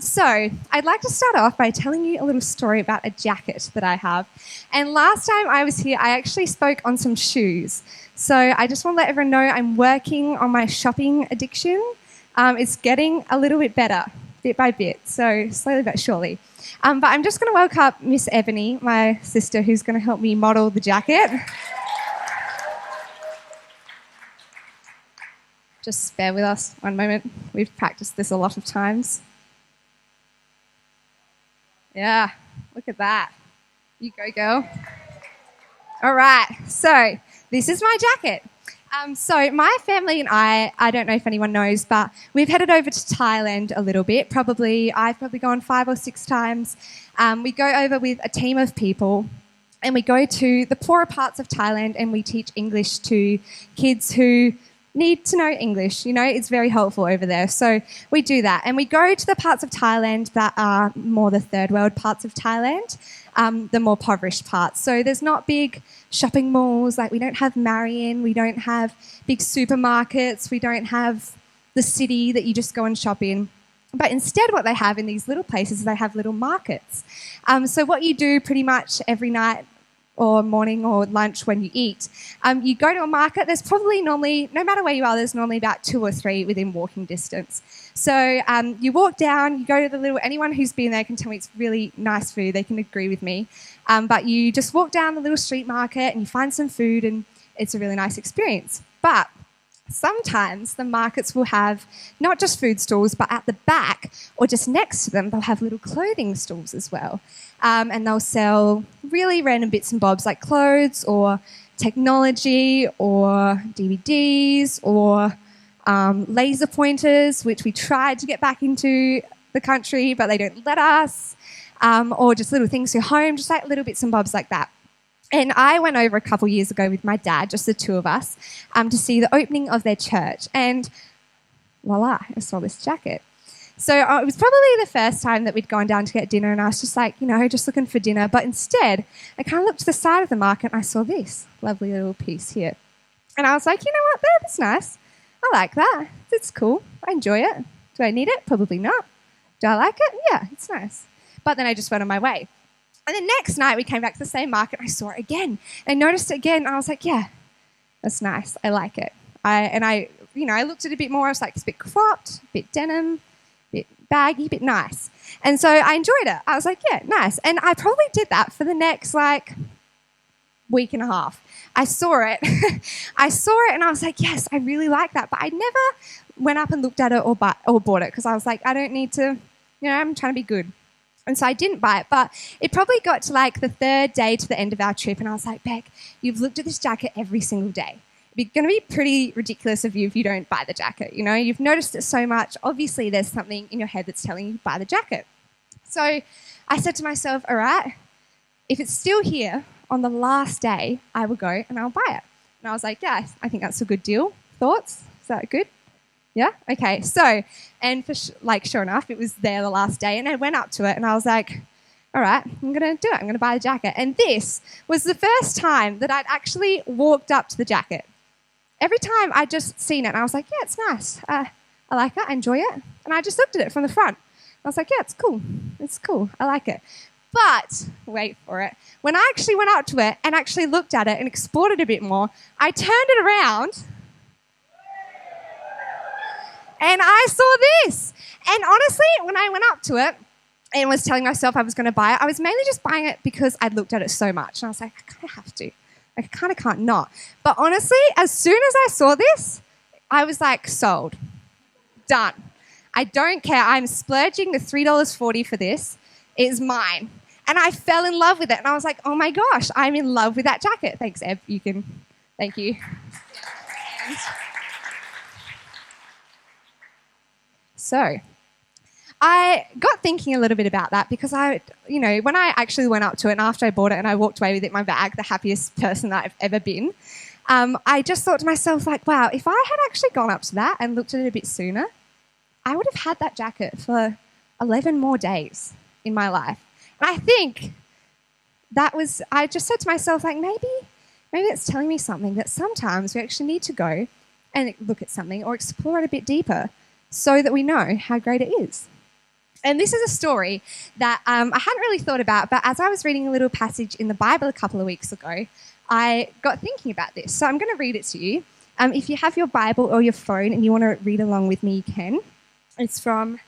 So I'd like to start off by telling you a little story about a jacket that I have. And last time I was here, I actually spoke on some shoes. So I just want to let everyone know I'm working on my shopping addiction. It's getting a little bit better, bit by bit, so slowly but surely. But I'm just going to welcome up Miss Ebony, my sister, who's going to help me model the jacket. Just bear with us one moment. We've practiced this a lot of times. Yeah, look at that. You go, girl. All right, so this is my jacket. So my family and I don't know if anyone knows, but we've headed over to Thailand a little bit. I've probably gone 5 or 6 times. We go over with a team of people and we go to the poorer parts of Thailand and we teach English to kids who need to know English. You know, it's very helpful over there. So we do that. And we go to the parts of Thailand that are more the third world parts of Thailand, the more impoverished parts. So there's not big shopping malls, like we don't have Marion, we don't have big supermarkets, we don't have the city that you just go and shop in. But instead what they have in these little places is they have little markets. So what you do pretty much every night or morning or lunch when you eat, you go to a market. There's probably normally, no matter where you are, there's normally about 2 or 3 within walking distance. So you walk down, you go to the little, anyone who's been there can tell me it's really nice food, they can agree with me. But you just walk down the little street market and you find some food and it's a really nice experience. But sometimes the markets will have not just food stalls, but at the back or just next to them, they'll have little clothing stalls as well. And they'll sell really random bits and bobs like clothes or technology or DVDs or laser pointers, which we tried to get back into the country, but they don't let us, or just little things for home, just like little bits and bobs like that. And I went over a couple years ago with my dad, just the 2 of us, to see the opening of their church. And voila, I saw this jacket. So it was probably the first time that we'd gone down to get dinner, and I was just like, just looking for dinner. But instead, I kind of looked to the side of the market and I saw this lovely little piece here. And I was like, you know what, that's nice. I like that. It's cool. I enjoy it. Do I need it? Probably not. Do I like it? Yeah, it's nice. But then I just went on my way. And the next night we came back to the same market and I saw it again. I noticed it again and I was like, yeah, that's nice. I like it. I looked at it a bit more. I was like, it's a bit cropped, a bit denim, a bit baggy, a bit nice. And so I enjoyed it. I was like, yeah, nice. And I probably did that for the next week and a half. I saw it. I saw it and I was like, yes, I really like that. But I never went up and looked at it or bought it because I was like, I don't need to, I'm trying to be good. And so I didn't buy it, but it probably got to the 3rd day to the end of our trip, and I was like, Beck, you've looked at this jacket every single day. It's going to be pretty ridiculous of you if you don't buy the jacket. You've noticed it so much. Obviously, there's something in your head that's telling you to buy the jacket. So I said to myself, all right, if it's still here on the last day, I will go and I'll buy it. And I was like, yeah, I think that's a good deal. Thoughts? Is that good? Yeah? Okay. So, and sure enough, it was there the last day, and I went up to it and I was like, all right, I'm going to do it. I'm going to buy the jacket. And this was the first time that I'd actually walked up to the jacket. Every time I'd just seen it and I was like, yeah, it's nice. I like it. I enjoy it. And I just looked at it from the front. I was like, yeah, it's cool. It's cool. I like it. But, wait for it, when I actually went up to it and actually looked at it and explored it a bit more, I turned it around and I saw this. And honestly, when I went up to it and was telling myself I was going to buy it, I was mainly just buying it because I'd looked at it so much. And I was like, I kind of have to. I kind of can't not. But honestly, as soon as I saw this, I was like, sold. Done. I don't care. I'm splurging the $3.40 for this. It's mine. And I fell in love with it. And I was like, oh my gosh, I'm in love with that jacket. Thanks, Eb. Thank you. So I got thinking a little bit about that because when I actually went up to it and after I bought it and I walked away with it in my bag, the happiest person that I've ever been, I just thought to myself, wow, if I had actually gone up to that and looked at it a bit sooner, I would have had that jacket for 11 more days in my life. And I think I just said to myself, maybe it's telling me something that sometimes we actually need to go and look at something or explore it a bit deeper so that we know how great it is. And this is a story that I hadn't really thought about, but as I was reading a little passage in the Bible a couple of weeks ago, I got thinking about this. So I'm going to read it to you. If you have your Bible or your phone and you want to read along with me, you can. It's from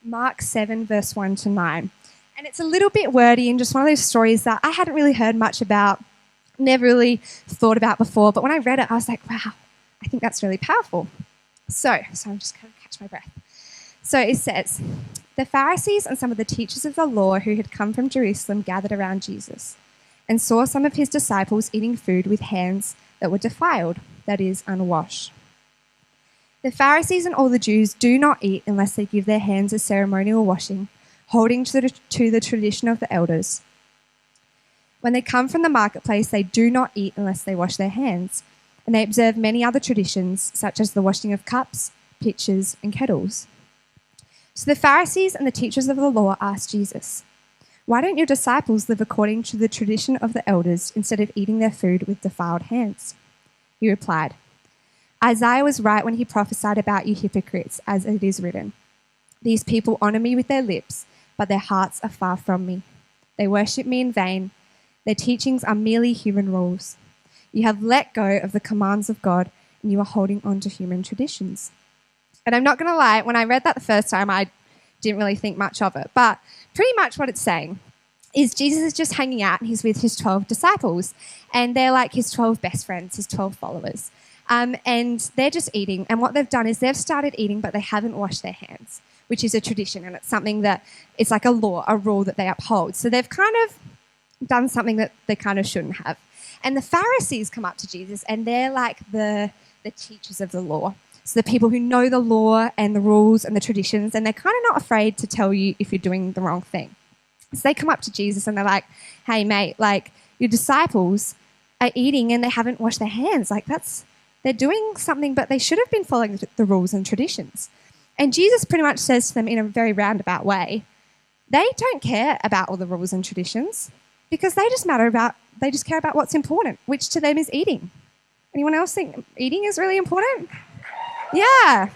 Mark 7, verse 1 to 9. And it's a little bit wordy and just one of those stories that I hadn't really heard much about, never really thought about before. But when I read it, I was like, wow, I think that's really powerful. So I'm just going to catch my breath. So it says, the Pharisees and some of the teachers of the law who had come from Jerusalem gathered around Jesus and saw some of his disciples eating food with hands that were defiled, that is, unwashed. The Pharisees and all the Jews do not eat unless they give their hands a ceremonial washing, holding to the tradition of the elders. When they come from the marketplace, they do not eat unless they wash their hands, and they observe many other traditions, such as the washing of cups, pitchers, and kettles. So the Pharisees and the teachers of the law asked Jesus, "Why don't your disciples live according to the tradition of the elders instead of eating their food with defiled hands?" He replied, "Isaiah was right when he prophesied about you hypocrites, as it is written, 'These people honor me with their lips, but their hearts are far from me. They worship me in vain. Their teachings are merely human rules. You have let go of the commands of God, and you are holding on to human traditions.'" And I'm not going to lie, when I read that the first time, I didn't really think much of it. But pretty much what it's saying is Jesus is just hanging out and he's with his 12 disciples. And they're like his 12 best friends, his 12 followers. And they're just eating. And what they've done is they've started eating, but they haven't washed their hands, which is a tradition. And it's something that it's like a law, a rule that they uphold. So they've kind of done something that they kind of shouldn't have. And the Pharisees come up to Jesus and they're like the teachers of the law. So the people who know the law and the rules and the traditions, and they're kind of not afraid to tell you if you're doing the wrong thing. So they come up to Jesus and they're like, "Hey, mate, like your disciples are eating and they haven't washed their hands. Like they're doing something, but they should have been following the rules and traditions." And Jesus pretty much says to them in a very roundabout way, they don't care about all the rules and traditions because they just care about what's important, which to them is eating. Anyone else think eating is really important? Yeah.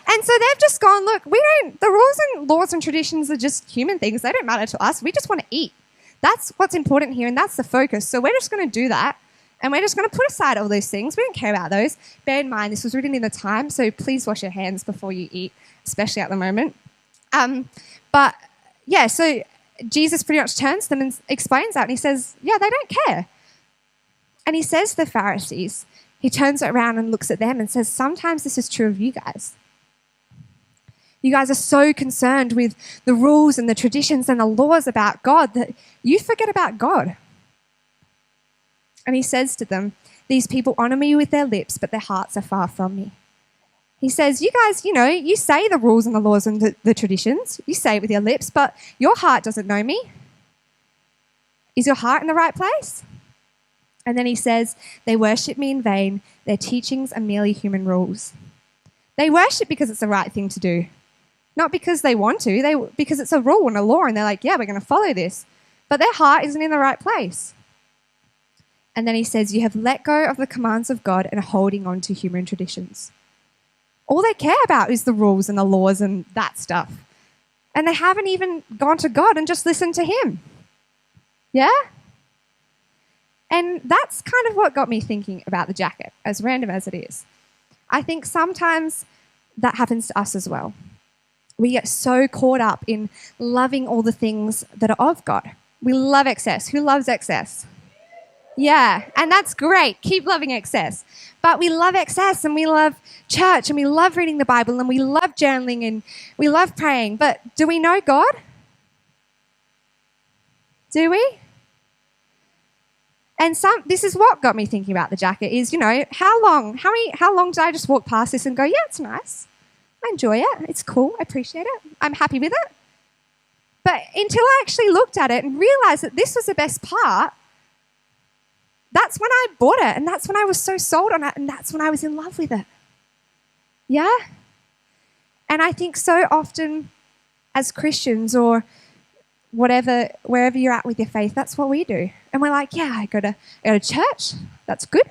And so they've just gone, look, the rules and laws and traditions are just human things. They don't matter to us. We just want to eat. That's what's important here, and that's the focus. So we're just going to do that, and we're just going to put aside all those things. We don't care about those. Bear in mind, this was written in the time, so please wash your hands before you eat, especially at the moment. So Jesus pretty much turns to them and explains that, and he says, yeah, they don't care. And he says to the Pharisees, he turns it around and looks at them and says, sometimes this is true of you guys. You guys are so concerned with the rules and the traditions and the laws about God that you forget about God. And he says to them, "These people honor me with their lips, but their hearts are far from me." He says, you guys, you say the rules and the laws and the traditions. You say it with your lips, but your heart doesn't know me. Is your heart in the right place? And then he says, "They worship me in vain. Their teachings are merely human rules." They worship because it's the right thing to do. Not because they want to, because it's a rule and a law, and they're like, yeah, we're going to follow this. But their heart isn't in the right place. And then he says, "You have let go of the commands of God and are holding on to human traditions." All they care about is the rules and the laws and that stuff. And they haven't even gone to God and just listened to him. Yeah? And that's kind of what got me thinking about the jacket, as random as it is. I think sometimes that happens to us as well. We get so caught up in loving all the things that are of God. We love excess. Who loves excess? Yeah, and that's great. Keep loving excess. But we love excess and we love church and we love reading the Bible and we love journaling and we love praying. But do we know God? Do we? And this is what got me thinking about the jacket is, how long did I just walk past this and go, yeah, it's nice. I enjoy it. It's cool. I appreciate it. I'm happy with it. But until I actually looked at it and realized that this was the best part, that's when I bought it, and that's when I was so sold on it, and that's when I was in love with it. Yeah? And I think so often as Christians or whatever, wherever you're at with your faith, that's what we do. And we're like, yeah, I go to church. That's good.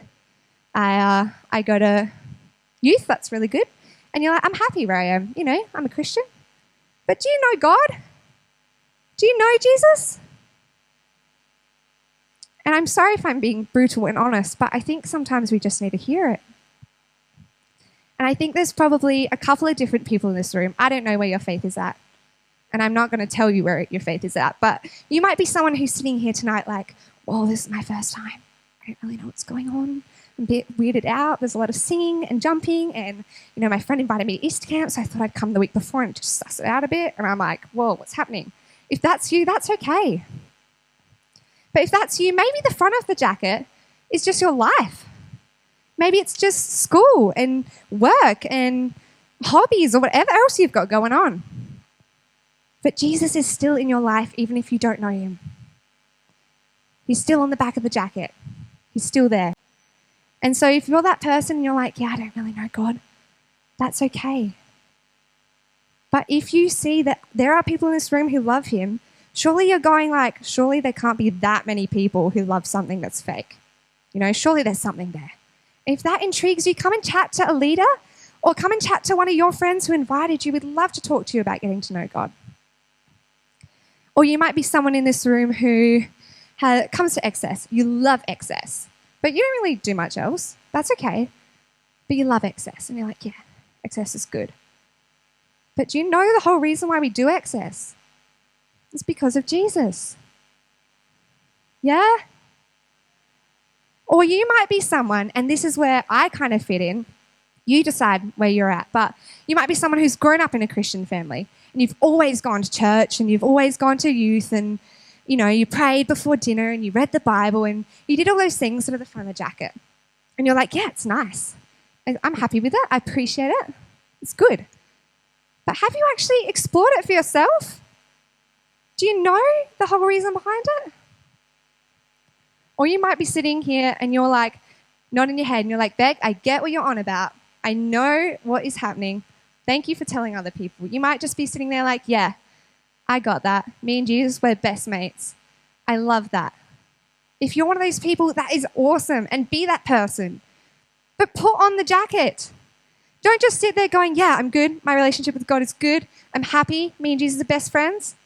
I go to youth. That's really good. And you're like, I'm happy where I am. You know, I'm a Christian. But do you know God? Do you know Jesus? And I'm sorry if I'm being brutal and honest, but I think sometimes we just need to hear it. And I think there's probably a couple of different people in this room. I don't know where your faith is at. And I'm not going to tell you where your faith is at. But you might be someone who's sitting here tonight like, whoa, this is my first time. I don't really know what's going on. I'm a bit weirded out. There's a lot of singing and jumping. And, you know, my friend invited me to Easter camp, so I thought I'd come the week before and just suss it out a bit. And I'm like, whoa, what's happening? If that's you, that's okay. But if that's you, maybe the front of the jacket is just your life. Maybe it's just school and work and hobbies or whatever else you've got going on. But Jesus is still in your life even if you don't know him. He's still on the back of the jacket. He's still there. And so if you're that person and you're like, yeah, I don't really know God, that's okay. But if you see that there are people in this room who love him, surely you're going like, surely there can't be that many people who love something that's fake. You know, surely there's something there. If that intrigues you, come and chat to a leader or come and chat to one of your friends who invited you. We'd love to talk to you about getting to know God. Or you might be someone in this room who comes to excess. You love excess, but you don't really do much else. That's okay. But you love excess. And you're like, yeah, excess is good. But do you know the whole reason why we do excess? It's because of Jesus. Yeah? Or you might be someone, and this is where I kind of fit in. You decide where you're at. But you might be someone who's grown up in a Christian family. And you've always gone to church and you've always gone to youth and, you know, you prayed before dinner and you read the Bible and you did all those things that are the front of the jacket. And you're like, yeah, it's nice. I'm happy with it. I appreciate it. It's good. But have you actually explored it for yourself? Do you know the whole reason behind it? Or you might be sitting here and you're like, nodding your head and you're like, Bek, I get what you're on about. I know what is happening. Thank you for telling other people. You might just be sitting there like, yeah, I got that. Me and Jesus, we're best mates. I love that. If you're one of those people, that is awesome, and be that person. But put on the jacket. Don't just sit there going, yeah, I'm good. My relationship with God is good. I'm happy. Me and Jesus are best friends.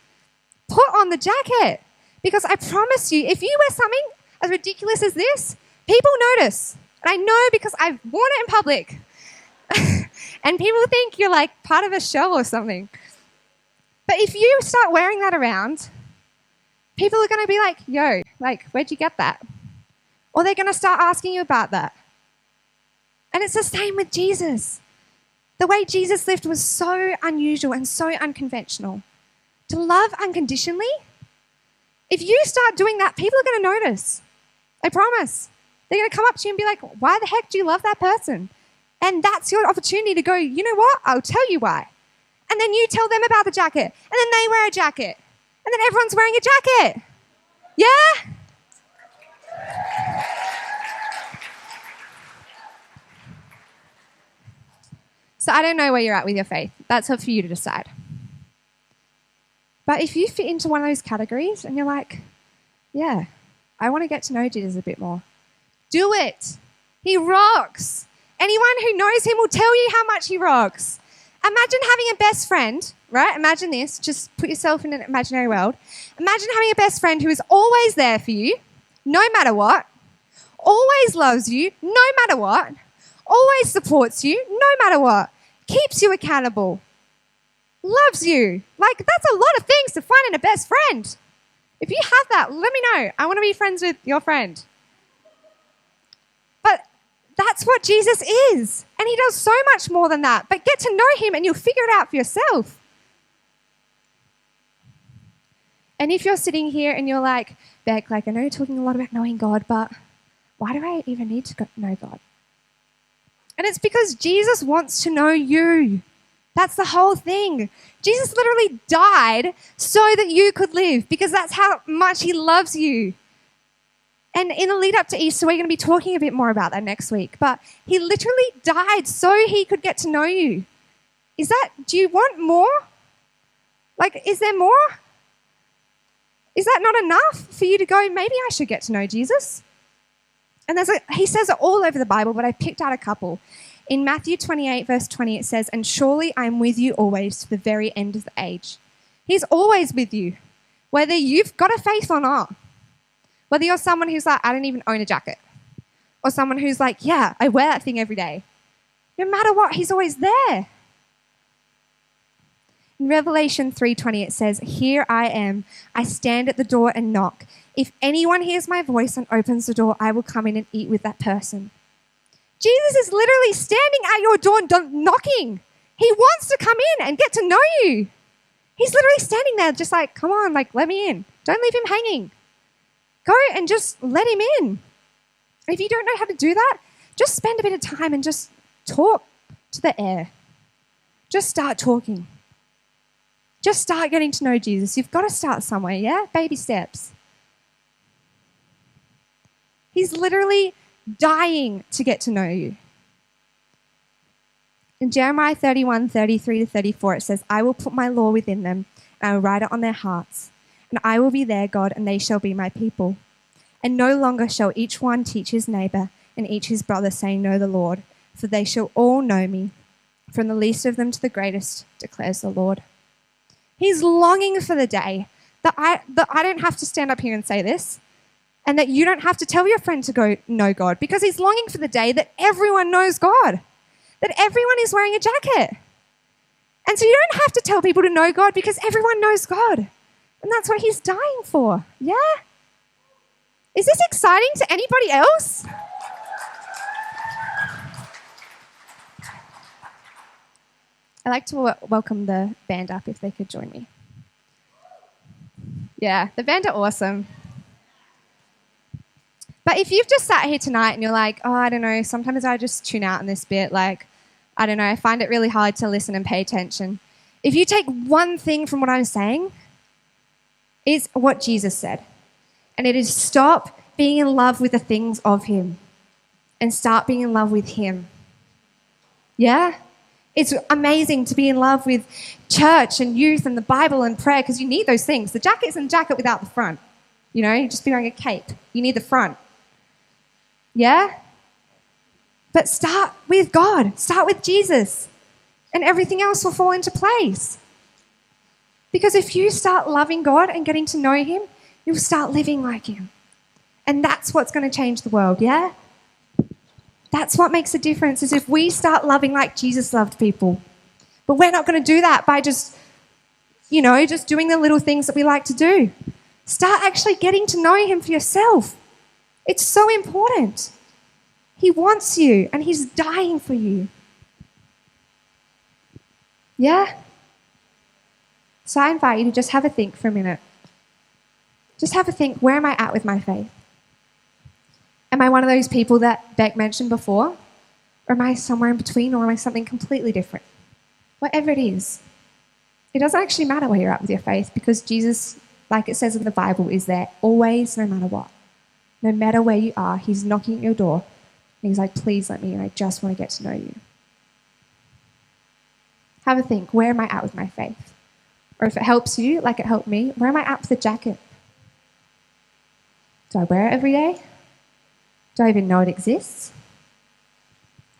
Put on the jacket. Because I promise you, if you wear something as ridiculous as this, people notice. And I know because I've worn it in public. And people think you're like part of a show or something. But if you start wearing that around, people are going to be like, yo, like, where'd you get that? Or they're going to start asking you about that. And it's the same with Jesus. The way Jesus lived was so unusual and so unconventional. To love unconditionally, if you start doing that, people are going to notice. I promise. They're going to come up to you and be like, why the heck do you love that person? And that's your opportunity to go, you know what? I'll tell you why. And then you tell them about the jacket. And then they wear a jacket. And then everyone's wearing a jacket. Yeah? So I don't know where you're at with your faith. That's up for you to decide. But if you fit into one of those categories and you're like, yeah, I want to get to know Jesus a bit more, do it. He rocks. Anyone who knows him will tell you how much he rocks. Imagine having a best friend, right? Imagine this. Just put yourself in an imaginary world. Imagine having a best friend who is always there for you, no matter what, always loves you, no matter what, always supports you, no matter what, keeps you accountable, loves you. Like, that's a lot of things to find in a best friend. If you have that, let me know. I want to be friends with your friend. But that's what Jesus is. And he does so much more than that. But get to know him and you'll figure it out for yourself. And if you're sitting here and you're like, Bek, like, I know you're talking a lot about knowing God, but why do I even need to know God? And it's because Jesus wants to know you. That's the whole thing. Jesus literally died so that you could live, because that's how much he loves you. And in the lead up to Easter, we're going to be talking a bit more about that next week. But he literally died so he could get to know you. Do you want more? Like, is there more? Is that not enough for you to go, maybe I should get to know Jesus? And he says it all over the Bible, but I picked out a couple. In Matthew 28, verse 20, it says, "And surely I am with you always to the very end of the age." He's always with you, whether you've got a faith or not. Whether you're someone who's like, I don't even own a jacket, or someone who's like, yeah, I wear that thing every day. No matter what, he's always there. In Revelation 3:20, it says, "Here I am. I stand at the door and knock. If anyone hears my voice and opens the door, I will come in and eat with that person." Jesus is literally standing at your door knocking. He wants to come in and get to know you. He's literally standing there just like, come on, like, let me in. Don't leave him hanging. Go and just let him in. If you don't know how to do that, just spend a bit of time and just talk to the air. Just start talking. Just start getting to know Jesus. You've got to start somewhere, yeah? Baby steps. He's literally dying to get to know you. In Jeremiah 31:33-34, it says, "I will put my law within them, and I will write it on their hearts. And I will be their God, and they shall be my people. And no longer shall each one teach his neighbor and each his brother, saying, 'Know the Lord,' for they shall all know me, from the least of them to the greatest, declares the Lord." He's longing for the day that I don't have to stand up here and say this, and that you don't have to tell your friend to go know God, because he's longing for the day that everyone knows God, that everyone is wearing a jacket. And so you don't have to tell people to know God because everyone knows God. And that's what he's dying for, yeah? Is this exciting to anybody else? I'd like to welcome the band up if they could join me. Yeah, the band are awesome. But if you've just sat here tonight and you're like, oh, I don't know, sometimes I just tune out in this bit, like, I don't know, I find it really hard to listen and pay attention. If you take one thing from what I'm saying, it's what Jesus said. And it is stop being in love with the things of him and start being in love with him. Yeah? It's amazing to be in love with church and youth and the Bible and prayer, because you need those things. The jacket isn't a jacket without the front. You know, you just be wearing a cape. You need the front. Yeah? But start with God. Start with Jesus. And everything else will fall into place. Because if you start loving God and getting to know him, you'll start living like him. And that's what's going to change the world, yeah? That's what makes a difference, is if we start loving like Jesus loved people. But we're not going to do that by just doing the little things that we like to do. Start actually getting to know him for yourself. It's so important. He wants you and he's dying for you. Yeah? So I invite you to just have a think for a minute. Just have a think, where am I at with my faith? Am I one of those people that Bek mentioned before? Or am I somewhere in between, or am I something completely different? Whatever it is, it doesn't actually matter where you're at with your faith, because Jesus, like it says in the Bible, is there always, no matter what. No matter where you are, he's knocking at your door. And he's like, please let me in. I just want to get to know you. Have a think, where am I at with my faith? Or if it helps you, like it helped me, where am I at with the jacket? Do I wear it every day? Do I even know it exists?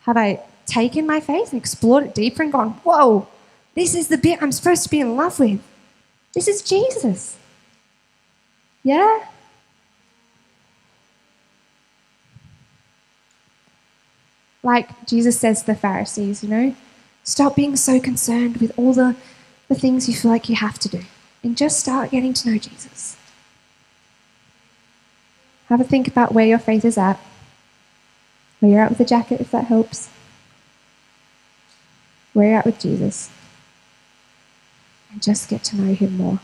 Have I taken my faith and explored it deeper and gone, whoa, this is the bit I'm supposed to be in love with. This is Jesus. Yeah? Like Jesus says to the Pharisees, stop being so concerned with all the things you feel like you have to do, and just start getting to know Jesus. Have a think about where your faith is at, where you're at with the jacket, if that helps, where you're at with Jesus, and just get to know him more.